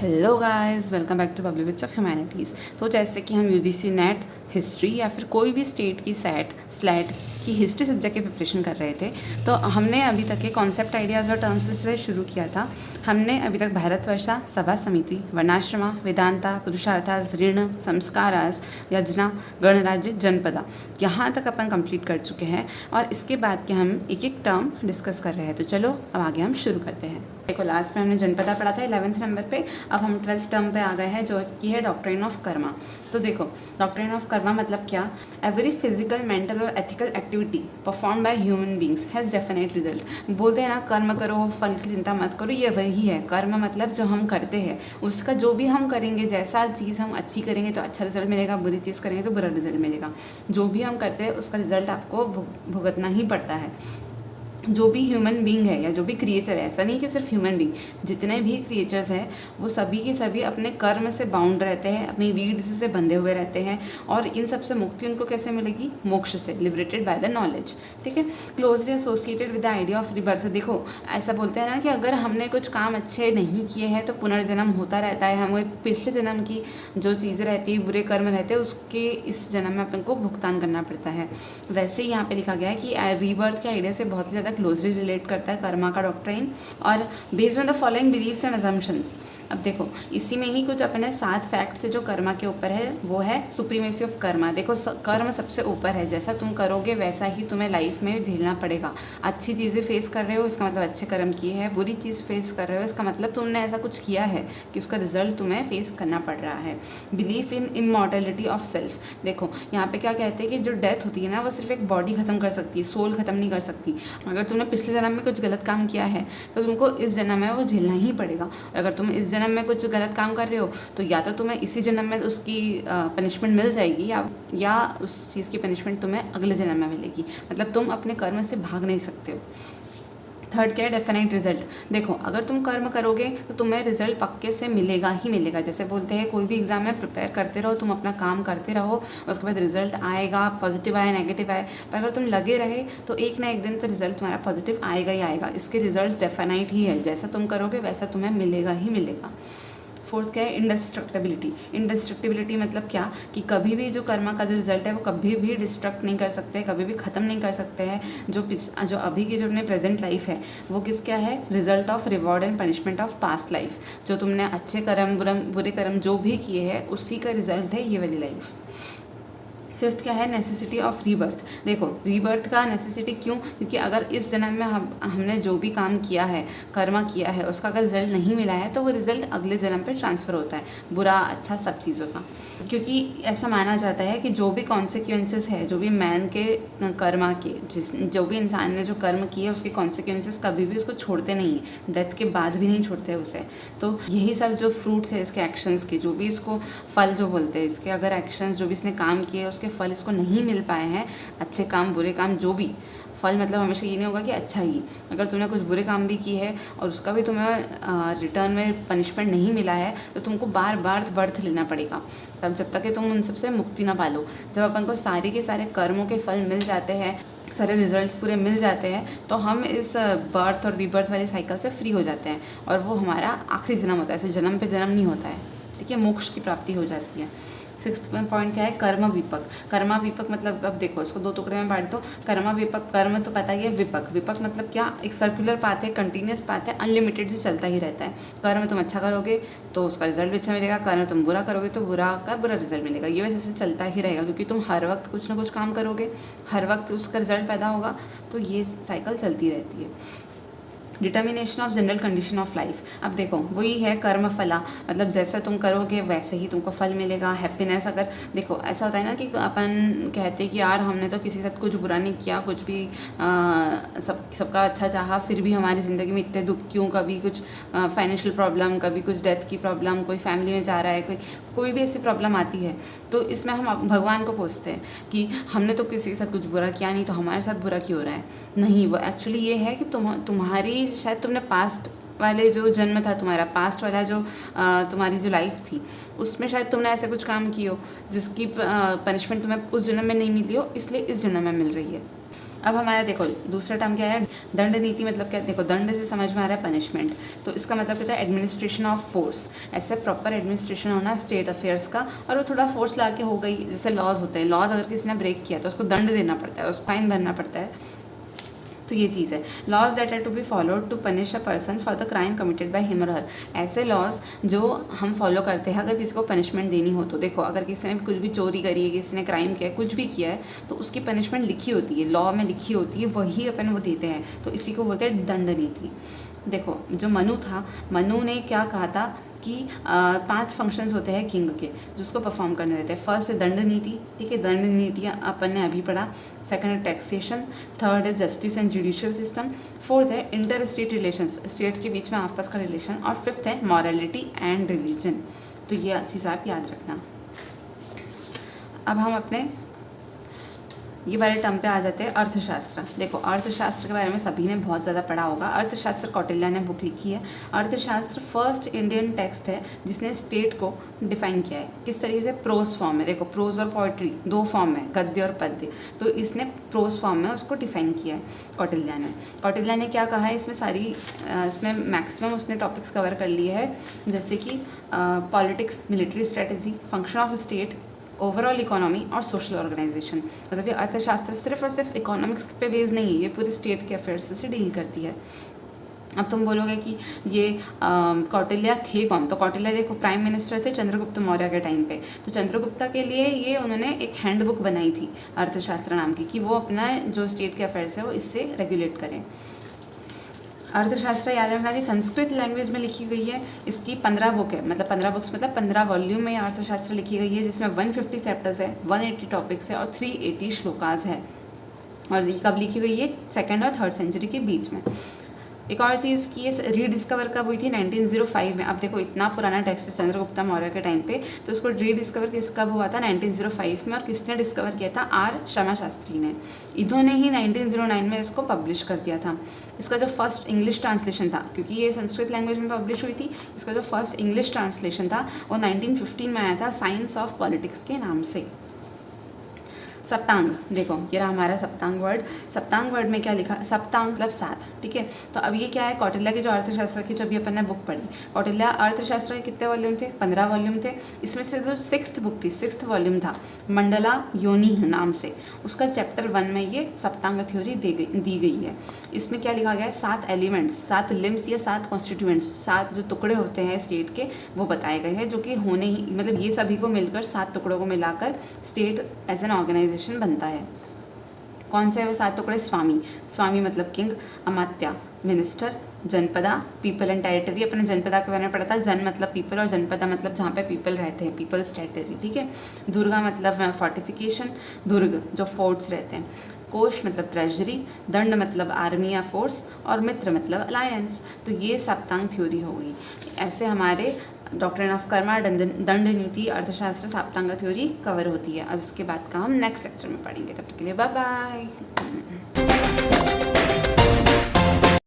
Hello guys, welcome back to public which of humanities. तो जैसे कि हम यूजीसी नेट हिस्ट्री या फिर कोई भी स्टेट की सेट स्लैट की हिस्ट्री सब्जेक्ट की प्रिपरेशन कर रहे थे, तो हमने अभी तक के कॉन्सेप्ट आइडियाज़ और टर्म्स से शुरू किया था। हमने अभी तक भारतवर्षा, सभा समिति, वर्णाश्रमा, वेदांता, पुरुषार्थास, ऋण, संस्कारास, यजना, गणराज्य, जनपदा, यहाँ तक अपन कंप्लीट कर चुके हैं और इसके बाद के हम एक एक टर्म डिस्कस कर रहे हैं। तो चलो अब आगे हम शुरू करते हैं। देखो, लास्ट में हमने जनपदा पढ़ा था 11th नंबर पे। अब हम 12th टर्म पे आ गए हैं जो कि है डॉक्ट्रिन ऑफ कर्मा। तो देखो, डॉक्ट्रिन ऑफ कर्मा मतलब क्या? एवरी फिजिकल, मेंटल और ethical activity perform by human beings has definite result. बोलते हैं ना, कर्म करो फल की चिंता मत करो, ये वही है। कर्म मतलब जो हम करते हैं उसका जो भी हम करेंगे, जैसा चीज़ हम अच्छी करेंगे तो अच्छा रिजल्ट मिलेगा, बुरी चीज़ करेंगे तो बुरा रिजल्ट मिलेगा। जो भी हम करते हैं उसका रिजल्ट आपको भुगतना ही पड़ता है। जो भी ह्यूमन बींग है या जो भी क्रिएचर है, ऐसा नहीं कि सिर्फ ह्यूमन बींग, जितने भी क्रिएचर्स हैं वो सभी के सभी अपने कर्म से बाउंड रहते हैं, अपनी रीड्स से बंधे हुए रहते हैं। और इन सब से मुक्ति उनको कैसे मिलेगी? मोक्ष से, लिबरेटेड बाय द नॉलेज। ठीक है, closely associated with the idea of rebirth. देखो, ऐसा बोलते हैं ना कि अगर हमने कुछ काम अच्छे नहीं किए हैं तो पुनर्जन्म होता रहता है। हमें पिछले जन्म की जो चीज़ें रहती है, बुरे कर्म रहते हैं, उसके इस जन्म में अपन को भुगतान करना पड़ता है। वैसे ही यहाँ पे लिखा गया है कि रीबर्थ के आइडिया से बहुत ही ज़्यादा क्लोजली रिलेट करता है कर्मा का डॉक्ट्राइन। और based on the following beliefs and assumptions. अब देखो, इसी में ही कुछ अपने 7 फैक्ट से जो कर्मा के ऊपर है वो है सुप्रीमेसी ऑफ कर्मा। देखो, कर्म सबसे ऊपर है, जैसा तुम करोगे वैसा ही तुम्हें लाइफ में झेलना पड़ेगा। अच्छी चीज़ें फेस कर रहे हो इसका मतलब अच्छे कर्म किए हैं, बुरी चीज़ फेस कर रहे हो इसका मतलब तुमने ऐसा कुछ किया है कि उसका रिजल्ट तुम्हें फेस करना पड़ रहा है। Belief in immortality of self. देखो, यहाँ पे क्या कहते हैं कि जो डेथ होती है ना, वो सिर्फ एक बॉडी खत्म कर सकती है, सोल खत्म नहीं कर सकती। अगर तुमने पिछले जन्म में कुछ गलत काम किया है तो तुमको इस जन्म में वो झेलना ही पड़ेगा। अगर तुम इस जन्म में कुछ गलत काम कर रहे हो तो या तो तुम्हें इसी जन्म में उसकी पनिशमेंट मिल जाएगी या उस चीज़ की पनिशमेंट तुम्हें अगले जन्म में मिलेगी। मतलब तुम अपने कर्म से भाग नहीं सकते हो। थर्ड क्या है? Definite result. देखो, अगर तुम कर्म करोगे तो तुम्हें रिजल्ट पक्के से मिलेगा ही मिलेगा। जैसे बोलते हैं कोई भी एग्जाम में प्रिपेयर करते रहो, तुम अपना काम करते रहो, उसके बाद रिजल्ट आएगा, पॉजिटिव आए नेगेटिव आए, पर अगर तुम लगे रहे तो एक ना एक दिन तो रिजल्ट तुम्हारा पॉजिटिव आएगा ही आएगा। इसके रिजल्ट डेफिनेट ही है, जैसा तुम करोगे वैसा तुम्हें मिलेगा ही मिलेगा। फोर्थ क्या है? इंडेस्ट्रक्टिबिलिटी। इंडेस्ट्रक्टिबिलिटी मतलब क्या? कि कभी भी जो कर्मा का जो रिजल्ट है वो कभी भी डिस्ट्रक्ट नहीं कर सकते, कभी भी ख़त्म नहीं कर सकते हैं। जो अभी की जो अपने प्रेजेंट लाइफ है वो किस क्या है? Result of reward and punishment of past life. जो तुमने अच्छे कर्म बुरे कर्म जो भी किए हैं उसी का रिजल्ट है ये वाली लाइफ। फिफ्थ क्या है? Necessity of rebirth. देखो, रीबर्थ का नेसेसिटी क्यों? क्योंकि अगर इस जन्म में हमने जो भी काम किया है, कर्मा किया है, उसका अगर रिजल्ट नहीं मिला है तो वो रिजल्ट अगले जन्म पे ट्रांसफ़र होता है, बुरा अच्छा सब चीज़ों का। क्योंकि ऐसा माना जाता है कि जो भी कॉन्सिक्वेंसेस है, जो भी मैन के कर्मा के, जो भी इंसान ने जो कर्म किए उसके कॉन्सिक्वेंसेस कभी भी उसको छोड़ते नहीं है, डेथ के बाद भी नहीं छोड़ते उसे। तो यही सब जो फ्रूट्स है इसके एक्शंस के, जो भी इसको फल जो बोलते हैं, इसके अगर एक्शंस जो भी इसने काम किए उसके फल इसको नहीं मिल पाए हैं, अच्छे काम बुरे काम जो भी, फल मतलब हमेशा ये नहीं होगा कि अच्छा ही। अगर तुमने कुछ बुरे काम भी किए हैं और उसका भी तुम्हें रिटर्न में पनिशमेंट नहीं मिला है तो तुमको बार बार बर्थ लेना पड़ेगा, तब जब तक कि तुम उन सबसे मुक्ति ना पालो। जब अपन को सारे के सारे कर्मों के फल मिल जाते हैं, सारे रिजल्ट्स पूरे मिल जाते हैं, तो हम इस बर्थ और रीबर्थ वाली साइकिल से फ्री हो जाते हैं और वो हमारा आखिरी जन्म होता है, ऐसे जन्म पे जन्म नहीं होता है। ठीक है, मोक्ष की प्राप्ति हो जाती है। 6th पॉइंट क्या है? कर्म विपक। कर्मा विपक मतलब, अब देखो इसको 2 टुकड़े में बांट दो। कर्मा विपक, कर्म तो पता ही है, विपक विपक मतलब क्या? एक सर्कुलर पाथ है, कंटिन्यूस पाथ है, अनलिमिटेड जो चलता ही रहता है। कर्म तुम अच्छा करोगे तो उसका रिजल्ट भी अच्छा मिलेगा, कर्म तुम बुरा करोगे तो बुरा का बुरा रिजल्ट मिलेगा। ये वैसे से चलता ही रहेगा क्योंकि तुम हर वक्त कुछ ना कुछ काम करोगे, हर वक्त उसका रिजल्ट पैदा होगा, तो ये साइकिल चलती रहती है। Determination of general condition of life. अब देखो, वही है कर्म फला, मतलब जैसा तुम करोगे वैसे ही तुमको फल मिलेगा। हैप्पीनेस, अगर देखो ऐसा होता है ना कि अपन कहते हैं कि यार हमने तो किसी के साथ कुछ बुरा नहीं किया, कुछ भी सबका अच्छा चाहा, फिर भी हमारी ज़िंदगी में इतने दुख क्यों? कभी कुछ फाइनेंशियल प्रॉब्लम, कभी कुछ डेथ की प्रॉब्लम, कोई फैमिली में जा रहा है, कोई भी ऐसी प्रॉब्लम आती है तो इसमें हम भगवान को पूछते हैं कि हमने तो किसी के साथ कुछ बुरा किया नहीं, तो हमारे साथ बुरा क्यों हो रहा है? नहीं, वो एक्चुअली ये है कि तुम्हारी शायद तुमने पास्ट वाले जो जन्म था तुम्हारा, पास्ट वाला जो तुम्हारी जो लाइफ थी उसमें शायद तुमने ऐसे कुछ काम किए हो जिसकी पनिशमेंट तुम्हें उस जन्म में नहीं मिली हो, इसलिए इस जन्म में मिल रही है। अब हमारा देखो दूसरा टर्म क्या है, दंड नीति मतलब क्या, देखो दंड से समझ में आ रहा है पनिशमेंट, तो इसका मतलब क्या है एडमिनिस्ट्रेशन ऑफ फोर्स, ऐसे प्रॉपर एडमिनिस्ट्रेशन होना स्टेट अफेयर्स का, और वो थोड़ा फोर्स ला के हो गई, जैसे लॉज होते हैं, लॉज अगर किसी ने ब्रेक किया तो उसको दंड देना पड़ता है, उसको फाइन भरना पड़ता है, तो ये चीज़ है। Laws that are to be followed to punish a person for the crime committed by him और हर, ऐसे लॉज जो हम फॉलो करते हैं अगर किसी को पनिशमेंट देनी हो तो। देखो अगर किसी ने कुछ भी चोरी करी है, किसी ने क्राइम किया है, कुछ भी किया है, तो उसकी पनिशमेंट लिखी होती है, लॉ में लिखी होती है, वही अपन वो देते हैं, तो इसी को बोलते हैं दंड नीति। देखो जो मनु था, मनु ने क्या कहा था कि 5 फंक्शंस होते हैं किंग के जिसको परफॉर्म करने देते हैं। फर्स्ट है दंड नीति, ठीक है, दंड नीति अपन ने अभी पढ़ा। सेकंड है टैक्सेशन, थर्ड है justice and judicial system, fourth है इंटर स्टेट रिलेशंस, स्टेट्स के बीच में आपस का रिलेशन, और फिफ्थ है मॉरलिटी एंड रिलीजन। तो ये चीज़ आप याद रखना। अब हम अपने ये वाले टर्म पे आ जाते हैं अर्थशास्त्र। देखो अर्थशास्त्र के बारे में सभी ने बहुत ज़्यादा पढ़ा होगा। अर्थशास्त्र कौटिल्य ने बुक लिखी है। अर्थशास्त्र फर्स्ट इंडियन टेक्स्ट है जिसने स्टेट को डिफाइन किया है। किस तरीके से, प्रोज फॉर्म में। देखो प्रोज और पोइट्री 2 फॉर्म है, गद्य और पद्य, तो इसने प्रोज फॉर्म में उसको डिफाइन किया है कौटिल्य ने। कौटिल्य ने क्या कहा है इसमें मैक्सिमम उसने टॉपिक्स कवर कर लिए हैं, जैसे कि politics, military strategy, function of state, overall economy और सोशल ऑर्गेनाइजेशन। मतलब ये अर्थशास्त्र सिर्फ और सिर्फ इकोनॉमिक्स पे बेस नहीं है, ये पूरे स्टेट के अफेयर्स से डील करती है। अब तुम बोलोगे कि ये कौटिल्य थे कौन, तो कौटिल्य देखो प्राइम मिनिस्टर थे चंद्रगुप्त मौर्य के टाइम पे। तो चंद्रगुप्ता के लिए ये उन्होंने एक हैंडबुक बनाई थी अर्थशास्त्र नाम की, कि वो अपना जो स्टेट के अफेयर्स है वो इससे रेगुलेट करें। अर्थशास्त्र याद रखना थी संस्कृत लैंग्वेज में लिखी गई है। इसकी 15 बुक है, मतलब 15 बुक्स मतलब 15 वॉल्यूम में अर्थशास्त्र लिखी गई है, जिसमें 150 चैप्टर्स है, 180 टॉपिक्स है और 380 श्लोकास है। और ये कब लिखी गई है, 2nd और 3rd सेंचुरी के बीच में। एक और चीज़ की ये रीडिस्कवर कब हुई थी, 1905 में। अब देखो इतना पुराना टेक्स्ट है चंद्रगुप्ता मौर्य के टाइम पे, तो इसको रीडिस्कवर कब हुआ था, 1905 में। और किसने डिस्कवर किया था, आर शर्मा शास्त्री ने। इन्होंने ही 1909 में इसको पब्लिश कर दिया था। इसका जो फर्स्ट इंग्लिश ट्रांसलेशन था, क्योंकि ये संस्कृत लैंग्वेज में पब्लिश हुई थी, इसका जो फर्स्ट इंग्लिश ट्रांसलेशन था वो 1915 में आया था, साइंस ऑफ पॉलिटिक्स के नाम से। सप्तांग, देखो ये रहा हमारा सप्तांग वर्ड। सप्तांग वर्ड में क्या लिखा, सप्तांग मतलब 7, ठीक है। तो अब ये क्या है, कौटिल्य की जो अर्थशास्त्र की जो अभी अपन ने बुक पढ़ी, कौटिल्य अर्थशास्त्र के कितने वॉल्यूम थे, 15 वॉल्यूम थे। इसमें से जो 6th बुक थी, 6th वॉल्यूम था मंडला योनि नाम से, उसका चैप्टर 1 में ये सप्तांग थ्योरी दी गई है। इसमें क्या लिखा गया है, 7 एलिमेंट्स, 7 लिम्स या 7 कॉन्स्टिट्यूएंट्स, 7 जो टुकड़े होते हैं स्टेट के, वो बताए गए हैं, जो कि होने ही मतलब ये सभी को मिलकर 7 टुकड़ों को मिलाकर स्टेट एज एन ऑर्गेनाइजेशन बनता है। कौन से है वो 7 टुकड़े, स्वामी, स्वामी मतलब king, amatya minister, janapada people and territory, अपने जनपदा के बारे में पढ़ा था, जन मतलब पीपल और जनपदा मतलब जहाँ पे पीपल रहते हैं, पीपल्स टेरिटरी, ठीक है। दुर्गा मतलब फोर्टिफिकेशन, दुर्ग जो फोर्ट्स रहते हैं, कोश मतलब ट्रेजरी, दंड मतलब आर्मी या फोर्स, और मित्र मतलब अलायंस। तो ये सप्तांग थ्योरी हो गई। ऐसे हमारे डॉक्ट्रिन ऑफ कर्मा, दंड नीति, अर्थशास्त्र, सप्तांग थ्योरी कवर होती है। अब इसके बाद का हम नेक्स्ट लेक्चर में पढ़ेंगे। तब तक के लिए बाय बाय।